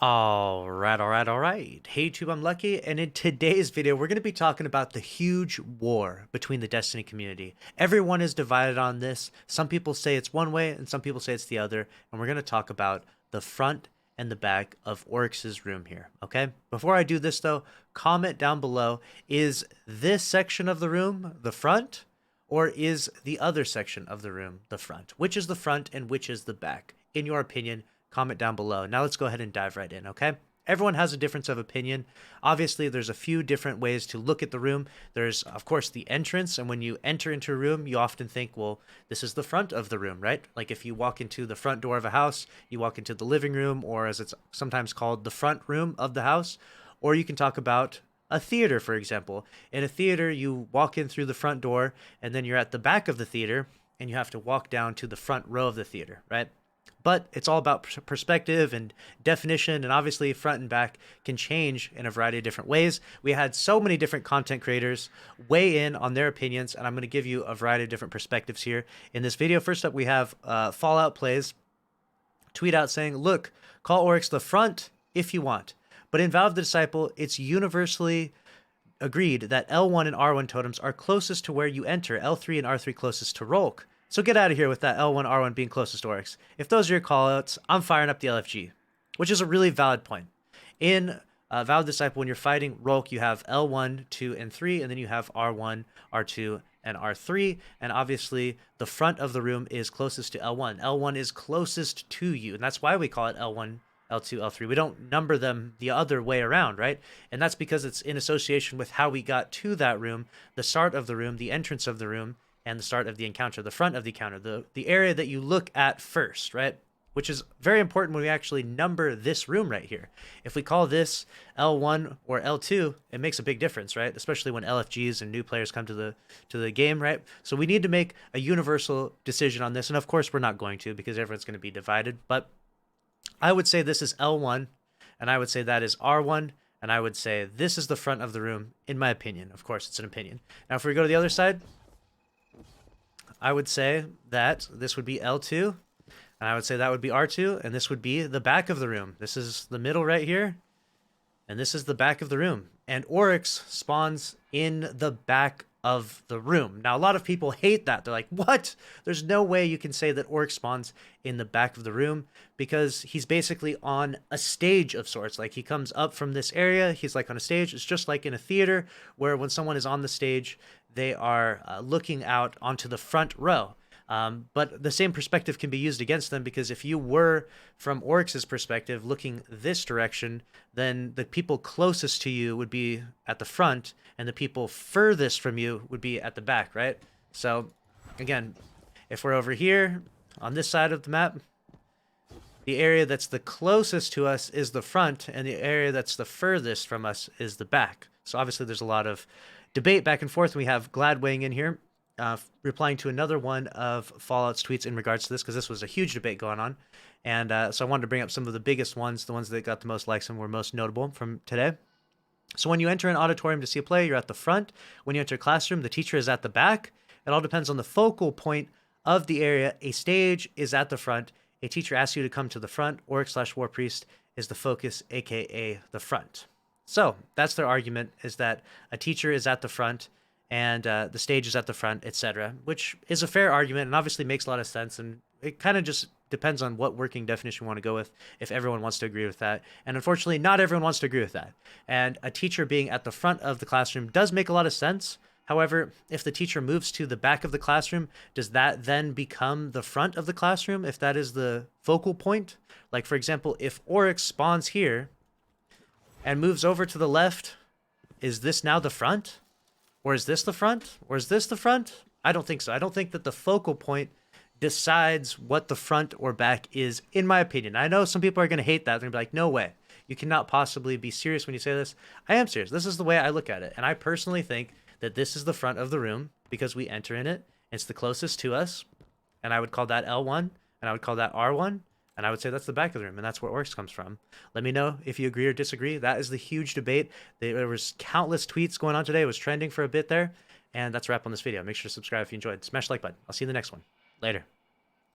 All right. Hey YouTube, I'm Lucky, and in today's video, we're going to be talking about the huge war between the Destiny community. Everyone is divided on this. Some people say it's one way, and some people say it's the other, and we're going to talk about the front and the back of Oryx's room here, okay? Before I do this, though, comment down below, is this section of the room the front, or is the other section of the room the front? Which is the front and which is the back? In your opinion, comment down below. Now let's go ahead and dive right in, okay? Everyone has a difference of opinion. Obviously, there's a few different ways to look at the room. There's, of course, the entrance, and when you enter into a room, you often think, well, this is the front of the room, right? Like if you walk into the front door of a house, you walk into the living room, or as it's sometimes called, the front room of the house. Or you can talk about a theater, for example. In a theater, you walk in through the front door, and then you're at the back of the theater, and you have to walk down to the front row of the theater, right? But it's all about perspective and definition, and obviously front and back can change in a variety of different ways. We had so many different content creators weigh in on their opinions, and I'm going to give you a variety of different perspectives here in this video. First up, we have Fallout Plays tweet out saying, look, call Oryx the front if you want. But in Valve the Disciple, it's universally agreed that L1 and R1 totems are closest to where you enter, L3 and R3 closest to Rolk. So get out of here with that L1, R1 being closest to Oryx. If those are your callouts, I'm firing up the LFG, which is a really valid point. In Valve Disciple, when you're fighting Rolk, you have L1, 2, and 3, and then you have R1, R2, and R3, and obviously the front of the room is closest to L1. L1 is closest to you, and that's why we call it L1, L2, L3. We don't number them the other way around, right? And that's because it's in association with how we got to that room, the start of the room, the entrance of the room, and the start of the encounter, the front of the encounter, the area that you look at first, right? Which is very important when we actually number this room right here. If we call this L1 or L2, it makes a big difference, right? Especially when LFGs and new players come to the game, right? So we need to make a universal decision on this, and of course we're not going to because everyone's going to be divided, but I would say this is L1, and I would say that is R1, and I would say this is the front of the room, in my opinion. Of course, it's an opinion. Now, if we go to the other side, I would say that this would be L2, and I would say that would be R2, and this would be the back of the room. This is the middle right here, and this is the back of the room. And Oryx spawns in the back of the room. Now, a lot of people hate that. They're like, what? There's no way you can say that Oryx spawns in the back of the room because he's basically on a stage of sorts. Like he comes up from this area, he's like on a stage. It's just like in a theater where when someone is on the stage, they are looking out onto the front row. But the same perspective can be used against them because if you were, from Oryx's perspective, looking this direction, then the people closest to you would be at the front and the people furthest from you would be at the back, right? So, again, if we're over here on this side of the map, the area that's the closest to us is the front and the area that's the furthest from us is the back. So obviously there's a lot of debate back and forth. We have Glad weighing in here. Replying to another one of Fallout's tweets in regards to this, because this was a huge debate going on. And so I wanted to bring up some of the biggest ones, the ones that got the most likes and were most notable from today. So when you enter an auditorium to see a play, you're at the front. When you enter a classroom, the teacher is at the back. It all depends on the focal point of the area. A stage is at the front. A teacher asks you to come to the front. Oryx/War Priest is the focus, aka the front. So that's their argument, is that a teacher is at the front and the stage is at the front, etc., which is a fair argument and obviously makes a lot of sense. And it kind of just depends on what working definition we want to go with, if everyone wants to agree with that. And unfortunately, not everyone wants to agree with that. And a teacher being at the front of the classroom does make a lot of sense. However, if the teacher moves to the back of the classroom, does that then become the front of the classroom if that is the focal point? Like, for example, if Oryx spawns here and moves over to the left, is this now the front? Or is this the front? Or is this the front? I don't think so. I don't think that the focal point decides what the front or back is, in my opinion. I know some people are going to hate that. They're going to be like, no way. You cannot possibly be serious when you say this. I am serious. This is the way I look at it. And I personally think that this is the front of the room because we enter in it. It's the closest to us. And I would call that L1. And I would call that R1. And I would say that's the back of the room, and that's where Oryx comes from. Let me know if you agree or disagree. That is the huge debate. There was countless tweets going on today. It was trending for a bit there. And that's a wrap on this video. Make sure to subscribe if you enjoyed. Smash the like button. I'll see you in the next one. Later.